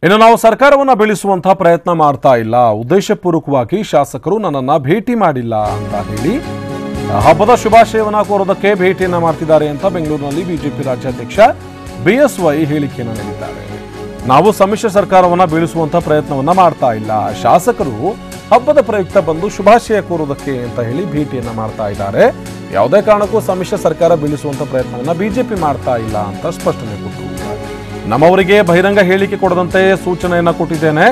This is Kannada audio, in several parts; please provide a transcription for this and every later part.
ಇನ್ನು ನಾವು ಸರ್ಕಾರವನ್ನ ಬೀಳಿಸುವಂತ ಪ್ರಯತ್ನ ಮಾಡ್ತಾ ಇಲ್ಲ, ಉದ್ದೇಶಪೂರ್ವಕವಾಗಿ ಶಾಸಕರು ನನ್ನನ್ನ ಭೇಟಿ ಮಾಡಿಲ್ಲ ಅಂತ ಹೇಳಿ ಹಬ್ಬದ ಶುಭಾಶಯವನ್ನ ಕೋರೋದಕ್ಕೆ ಭೇಟಿಯನ್ನ ಮಾಡ್ತಿದ್ದಾರೆ ಅಂತ ಬೆಂಗಳೂರಿನಲ್ಲಿ ಬಿಜೆಪಿ ರಾಜ್ಯಾಧ್ಯಕ್ಷ ಬಿಎಸ್ವೈ ಹೇಳಿಕೆಯನ್ನು ನೀಡಿದ್ದಾರೆ. ನಾವು ಸಮ್ಮಿಶ್ರ ಸರ್ಕಾರವನ್ನ ಬೀಳಿಸುವಂತ ಪ್ರಯತ್ನವನ್ನ ಮಾಡ್ತಾ ಇಲ್ಲ, ಶಾಸಕರು ಹಬ್ಬದ ಪ್ರಯುಕ್ತ ಬಂದು ಶುಭಾಶಯ ಕೋರೋದಕ್ಕೆ ಅಂತ ಹೇಳಿ ಭೇಟಿಯನ್ನ ಮಾಡ್ತಾ ಇದ್ದಾರೆ. ಯಾವುದೇ ಕಾರಣಕ್ಕೂ ಸಮ್ಮಿಶ್ರ ಸರ್ಕಾರ ಬೀಳಿಸುವಂತ ಪ್ರಯತ್ನವನ್ನ ಬಿಜೆಪಿ ಮಾಡ್ತಾ ಇಲ್ಲ ಅಂತ ಸ್ಪಷ್ಟನೆ ಕೊಟ್ಟರು. ನಮ್ಮವರಿಗೆ ಬಹಿರಂಗ ಹೇಳಿಕೆ ಕೊಡದಂತೆ ಸೂಚನೆಯನ್ನ ಕೊಟ್ಟಿದ್ದೇನೆ.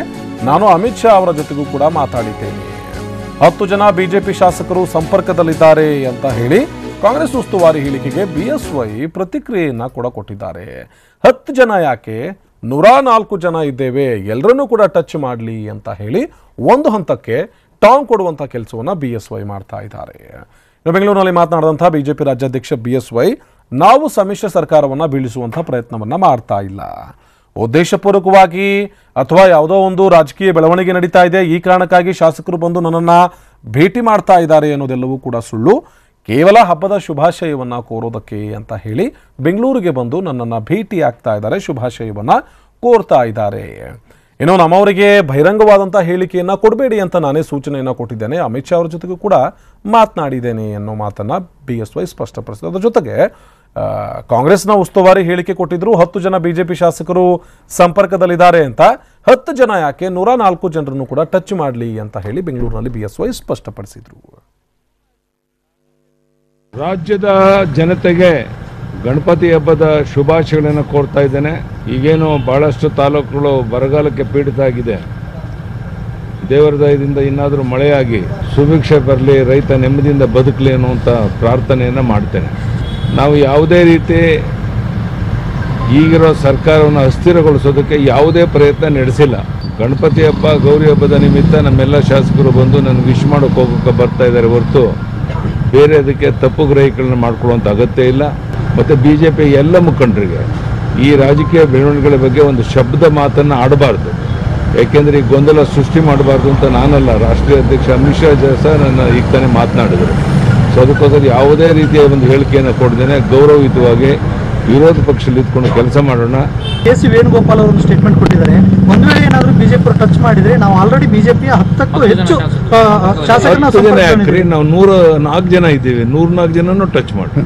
ನಾನು ಅಮಿತ್ ಶಾ ಅವರ ಜೊತೆಗೂ ಕೂಡ ಮಾತಾಡಿದ್ದೇನೆ. 10 ಜನ ಬಿಜೆಪಿ ಶಾಸಕರು ಸಂಪರ್ಕದಲ್ಲಿದ್ದಾರೆ ಅಂತ ಹೇಳಿ ಕಾಂಗ್ರೆಸ್ ಉಸ್ತುವಾರಿ ಹೇಳಿಕೆಗೆ ಬಿಎಸ್ವೈ ಪ್ರತಿಕ್ರಿಯೆಯನ್ನ ಕೂಡ ಕೊಟ್ಟಿದ್ದಾರೆ. 10 ಜನ ಯಾಕೆ, 104 ಜನ ಇದ್ದೇವೆ, ಎಲ್ಲರನ್ನೂ ಕೂಡ ಟಚ್ ಮಾಡಲಿ ಅಂತ ಹೇಳಿ ಒಂದು ಹಂತಕ್ಕೆ ಟಾಂಗ್ ಕೊಡುವಂತ ಕೆಲಸವನ್ನ ಬಿಎಸ್ವೈ ಮಾಡ್ತಾ ಇದ್ದಾರೆ. ಬೆಂಗಳೂರಿನಲ್ಲಿ ಮಾತನಾಡಿದಂತಹ ಬಿಜೆಪಿ ರಾಜ್ಯಾಧ್ಯಕ್ಷ ಬಿಎಸ್ವೈ, ನಾವು ಸಮ್ಮಿಶ್ರ ಸರ್ಕಾರವನ್ನ ಬೀಳಿಸುವಂತ ಪ್ರಯತ್ನವನ್ನ ಮಾಡ್ತಾ ಇಲ್ಲ, ಉದ್ದೇಶಪೂರ್ವಕವಾಗಿ ಅಥವಾ ಯಾವುದೋ ಒಂದು ರಾಜಕೀಯ ಬೆಳವಣಿಗೆ ನಡೀತಾ ಇದೆ, ಈ ಕಾರಣಕ್ಕಾಗಿ ಶಾಸಕರು ಬಂದು ನನ್ನನ್ನ ಭೇಟಿ ಮಾಡ್ತಾ ಇದ್ದಾರೆ ಅನ್ನೋದೆಲ್ಲವೂ ಕೂಡ ಸುಳ್ಳು. ಕೇವಲ ಹಬ್ಬದ ಶುಭಾಶಯವನ್ನ ಕೋರೋದಕ್ಕೆ ಅಂತ ಹೇಳಿ ಬೆಂಗಳೂರಿಗೆ ಬಂದು ನನ್ನನ್ನ ಭೇಟಿ ಆಗ್ತಾ ಇದ್ದಾರೆ, ಶುಭಾಶಯವನ್ನ ಕೋರ್ತಾ ಇದ್ದಾರೆ. ಇನ್ನು ನಮ್ಮವರಿಗೆ ಬಹಿರಂಗವಾದಂತಹ ಹೇಳಿಕೆಯನ್ನ ಕೊಡಬೇಡಿ ಅಂತ ನಾನೇ ಸೂಚನೆಯನ್ನ ಕೊಟ್ಟಿದ್ದೇನೆ, ಅಮಿತ್ ಶಾ ಅವರ ಜೊತೆಗೂ ಕೂಡ ಮಾತನಾಡಿದ್ದೇನೆ ಅನ್ನೋ ಮಾತನ್ನ ಬಿಎಸ್ವೈ ಸ್ಪಷ್ಟಪಡಿಸಿದರು. ಅದರ ಜೊತೆಗೆ ಕಾಂಗ್ರೆಸ್ನ ಉಸ್ತುವಾರಿ ಹೇಳಿಕೆ ಕೊಟ್ಟಿದ್ರು, 10 ಜನ ಬಿಜೆಪಿ ಶಾಸಕರು ಸಂಪರ್ಕದಲ್ಲಿದ್ದಾರೆ ಅಂತ. 10 ಜನ ಯಾಕೆ, 104 ಜನರನ್ನು ಕೂಡ ಟಚ್ ಮಾಡಲಿ ಅಂತ ಹೇಳಿ ಬೆಂಗಳೂರಿನಲ್ಲಿ ಬಿಎಸ್ವೈ ಸ್ಪಷ್ಟಪಡಿಸಿದ್ರು. ರಾಜ್ಯದ ಜನತೆಗೆ ಗಣಪತಿ ಹಬ್ಬದ ಶುಭಾಶಯಗಳನ್ನು ಕೋರ್ತಾ ಇದ್ದೇನೆ. ಈಗೇನು ಬಹಳಷ್ಟು ತಾಲೂಕುಗಳು ಬರಗಾಲಕ್ಕೆ ಪೀಡಿತ ಆಗಿದೆ, ದೇವರ ದಯದಿಂದ ಇನ್ನಾದರೂ ಮಳೆಯಾಗಿ ಸುಭಿಕ್ಷೆ ಬರಲಿ, ರೈತ ನೆಮ್ಮದಿಯಿಂದ ಬದುಕಲಿ ಅನ್ನುವಂಥ ಪ್ರಾರ್ಥನೆಯನ್ನು ಮಾಡ್ತೇನೆ. ನಾವು ಯಾವುದೇ ರೀತಿ ಈಗಿರೋ ಸರ್ಕಾರವನ್ನು ಅಸ್ಥಿರಗೊಳಿಸೋದಕ್ಕೆ ಯಾವುದೇ ಪ್ರಯತ್ನ ನಡೆಸಿಲ್ಲ. ಗಣಪತಿ ಹಬ್ಬ, ಗೌರಿ ಹಬ್ಬದ ನಿಮಿತ್ತ ನಮ್ಮೆಲ್ಲ ಶಾಸಕರು ಬಂದು ನನಗೆ ವಿಶ್ ಮಾಡೋಕೆ ಹೋಗೋಕೆ ಬರ್ತಾ ಇದ್ದಾರೆ ಹೊರತು ಬೇರೆ ಅದಕ್ಕೆ ತಪ್ಪು ಗ್ರಹಿಕೆಗಳನ್ನ ಮಾಡ್ಕೊಳ್ಳುವಂಥ ಅಗತ್ಯ ಇಲ್ಲ. ಮತ್ತು BJP ಎಲ್ಲ ಮುಖಂಡರಿಗೆ ಈ ರಾಜಕೀಯ ಬೆಳವಣಿಗೆಗಳ ಬಗ್ಗೆ ಒಂದು ಶಬ್ದ ಮಾತನ್ನು ಆಡಬಾರ್ದು, ಯಾಕೆಂದರೆ ಈ ಗೊಂದಲ ಸೃಷ್ಟಿ ಮಾಡಬಾರ್ದು ಅಂತ ನಾನಲ್ಲ, ರಾಷ್ಟ್ರೀಯ ಅಧ್ಯಕ್ಷ ಅಮಿತ್ ಶಾ ಸಹ ನನ್ನ ಈಗ ತಾನೇ ಮಾತನಾಡಿದರು. ಸೊ ಅದಕ್ಕೋಸ್ಕರ ಯಾವುದೇ ರೀತಿಯ ಒಂದು ಹೇಳಿಕೆಯನ್ನು ಕೊಡ್ದೇನೆ ಗೌರವಯುತವಾಗಿ ವಿರೋಧ ಪಕ್ಷದಲ್ಲಿ ಇದ್ಕೊಂಡು ಕೆಲಸ ಮಾಡೋಣ. KC ವೇಣುಗೋಪಾಲ್ ಅವರು ಸ್ಟೇಟ್ಮೆಂಟ್ ಕೊಟ್ಟಿದ್ದಾರೆ, ಒಂದು ವೇಳೆ ಏನಾದರೂ ಬಿಜೆಪಿ ಟಚ್ ಮಾಡಿದ್ರೆ ನಾವು ಆಲ್ರೆಡಿ ಬಿಜೆಪಿಯ 10ಕ್ಕೂ ಹೆಚ್ಚು ಶಾಸಕರನ್ನ ನಾವು 104 ಜನ ಇದ್ದೀವಿ, 104 ಜನನೂ ಟಚ್ ಮಾಡಿ